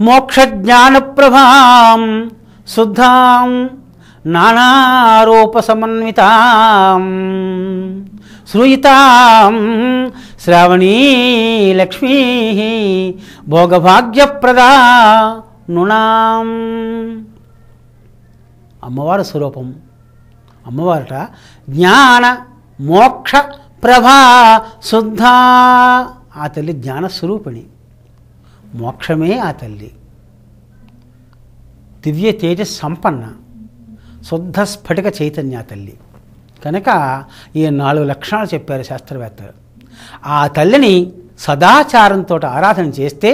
మోక్షజ్ఞానప్రభాం శుద్ధాం నానారూపసమన్వితాం శ్రూయితాం శ్రావణీ లక్ష్మీ భోగభాగ్యప్రదా నృణాం. అమ్మవారి స్వరూపం. అమ్మవారట జ్ఞాన మోక్ష ప్రభా శుద్ధ. ఆ తల్లి జ్ఞానస్వరూపిణి, మోక్షమే ఆ తల్లి. దివ్య తేజ సంపన్న, శుద్ధ స్ఫటిక చైతన్య తల్లి. కనుక ఈ 4 లక్షణాలు చెప్పారు శాస్త్రవేత్తలు. ఆ తల్లిని సదాచారంతో ఆరాధన చేస్తే,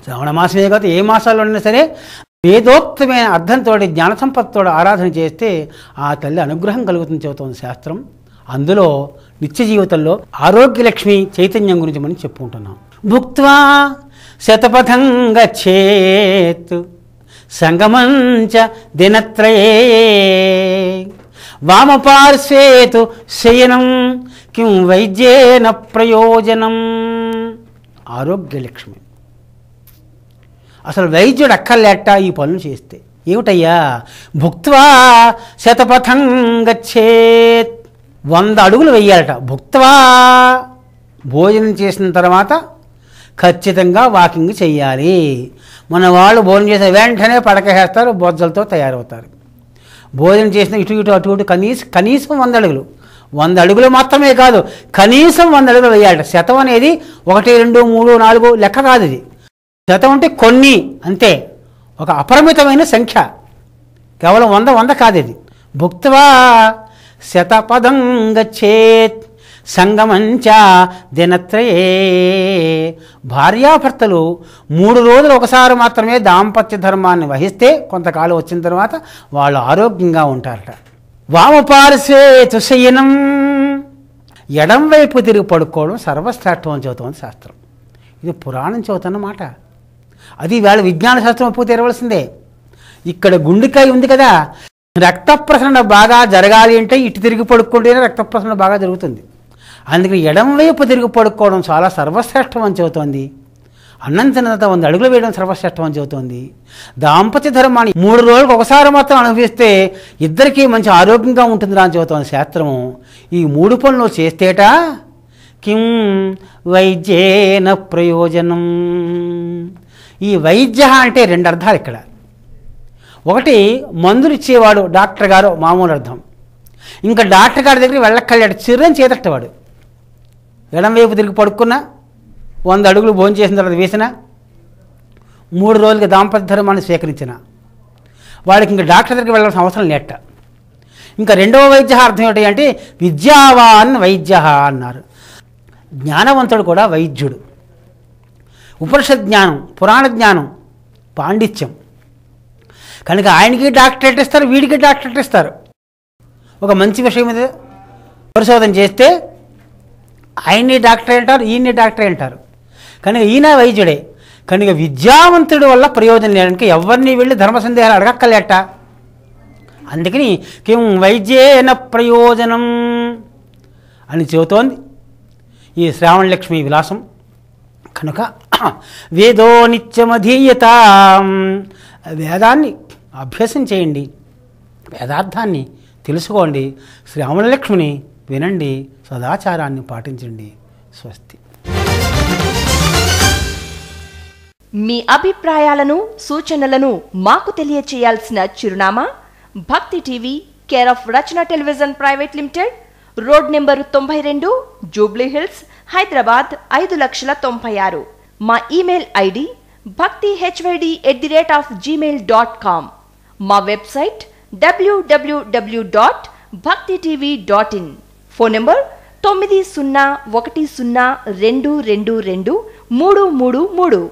శ్రావణ మాసమే కాదు ఏ మాసాల్లో ఉన్నా సరే వేదోక్తమైన అర్థంతో జ్ఞాన సంపత్తితో ఆరాధన చేస్తే ఆ తల్లి అనుగ్రహం కలుగుతుంది చెబుతోంది శాస్త్రం. అందులో నిత్య జీవితంలో ఆరోగ్యలక్ష్మి చైతన్యం గురించి మనం చెప్పుకుంటున్నాం. భుక్త్వా శతపథం గచ్చేత్ సంగమంచ దినత్రయే వామపార్శ్వేతు శయనం కిం వైద్యేన ప్రయోజనం. ఆరోగ్యలక్ష్మి. అసలు వైద్యుడు అక్కర్లేట ఈ పనులు చేస్తే. ఏమిటయ్యా? భుక్త్వా శతపథం గచ్చేత్, 100 అడుగులు వెయ్యాలట. భుక్త్వా, భోజనం చేసిన తర్వాత ఖచ్చితంగా వాకింగ్ చెయ్యాలి. మన వాళ్ళు భోజనం చేసిన వెంటనే పడకేస్తారు, బొజ్జలతో తయారవుతారు. భోజనం చేసిన ఇటు ఇటు అటు ఇటు కనీసం 100 అడుగులు. 100 అడుగులు మాత్రమే కాదు, కనీసం 100 అడుగులు వెయ్యాలట. శతం అనేది 1 2 3 4 లెక్క కాదు. ఇది శతం అంటే కొన్ని, అంతే, ఒక అపరిమితమైన సంఖ్య. కేవలం 100 కాదు ఇది. భుక్త్వా శతపదం గచ్చేత్ సంగమంచ దినత్రయే. భార్యాభర్తలు 3 రోజులు ఒకసారి మాత్రమే దాంపత్య ధర్మాన్ని వహిస్తే కొంతకాలం వచ్చిన తర్వాత వాళ్ళు ఆరోగ్యంగా ఉంటారట. వామపార్శ్వేతు శయనం, ఎడం వైపు తిరిగి పడుకోవడం సర్వశ్రేష్టం అని చెబుతోంది శాస్త్రం. ఇది పురాణం చెబుతున్నమాట. అది వేళ విజ్ఞాన శాస్త్రం ఒప్పు తెరవలసిందే. ఇక్కడ గుండెకాయ ఉంది కదా, రక్త ప్రసరణ బాగా జరగాలి అంటే ఇటు తిరిగి పడుకుంటేనే రక్త ప్రసరణ బాగా జరుగుతుంది. అందుకని ఎడం వైపు తిరిగి పడుకోవడం చాలా సర్వశ్రేష్టం అని చెబుతోంది. అన్నం తిన్న తర్వాత 100 అడుగులు వేయడం సర్వశ్రేష్టం అని చెబుతోంది. దాంపత్య ధర్మాన్ని 3 రోజులకు ఒకసారి మాత్రం అనుభవిస్తే ఇద్దరికీ మంచి ఆరోగ్యంగా ఉంటుందిరా అని చెబుతోంది శాస్త్రము. ఈ 3 పనులు చేస్తేట కిం వైద్యేన ప్రయోజనం. ఈ వైద్య అంటే 2 అర్థాలు ఇక్కడ. ఒకటి మందులు ఇచ్చేవాడు డాక్టర్ గారు, మామూలు అర్థం. ఇంకా డాక్టర్ గారి దగ్గరికి వెళ్ళక్కర్లేడు, చిర్రని చేతట్టవాడు. ఎడం వైపు తిరిగి పడుకున్నా, 100 అడుగులు భోజనం చేసిన తర్వాత వేసిన, 3 రోజులకి దాంపత్య ధర్మాన్ని స్వీకరించిన వాడికి ఇంకా డాక్టర్ దగ్గరికి వెళ్ళాల్సిన అవసరం లేట. ఇంకా రెండవ వైద్య అర్థం ఏంటి అంటే విద్యావాన్ వైద్య అన్నారు. జ్ఞానవంతుడు కూడా వైద్యుడు. ఉపనిషత్ జ్ఞానం, పురాణ జ్ఞానం, పాండిత్యం. కనుక ఆయనకి డాక్టరేట్ ఇస్తారు, వీడికి డాక్టరేట్ ఇస్తారు. ఒక మంచి విషయం మీద పరిశోధన చేస్తే ఆయన్ని డాక్టర్ అంటారు, ఈయన్ని డాక్టర్ అంటారు. కనుక ఈయన వైద్యుడే. కనుక విద్యావంతుడి వల్ల ప్రయోజనం లేడానికి ఎవరిని వెళ్ళి ధర్మ సందేహాలు అడగక్కలేట. అందుకని కిం వైద్యేన ప్రయోజనం అని చెబుతోంది ఈ శ్రావణలక్ష్మి విలాసం. కనుక వేదో నిత్యమధీయత, వేదాన్ని అభ్యాసం చేయండి, వేదార్థాన్ని తెలుసుకోండి, శ్రావణలక్ష్మిని వినండి, సదాచారాన్ని పాటించండి. స్వస్తి. మీ అభిప్రాయాలను సూచనలను మాకు తెలియచేయాల్సిన చిరునామా భక్తి TV, care of Rachana television private limited, road number 92, Jubilee hills, Hyderabad 5,96,000. మా ఇమెయిల్ ఐడి bhaktihyd@gmail.com. మా వెబ్సైట్ www.bhaktitv.in. Phone number 9010222333.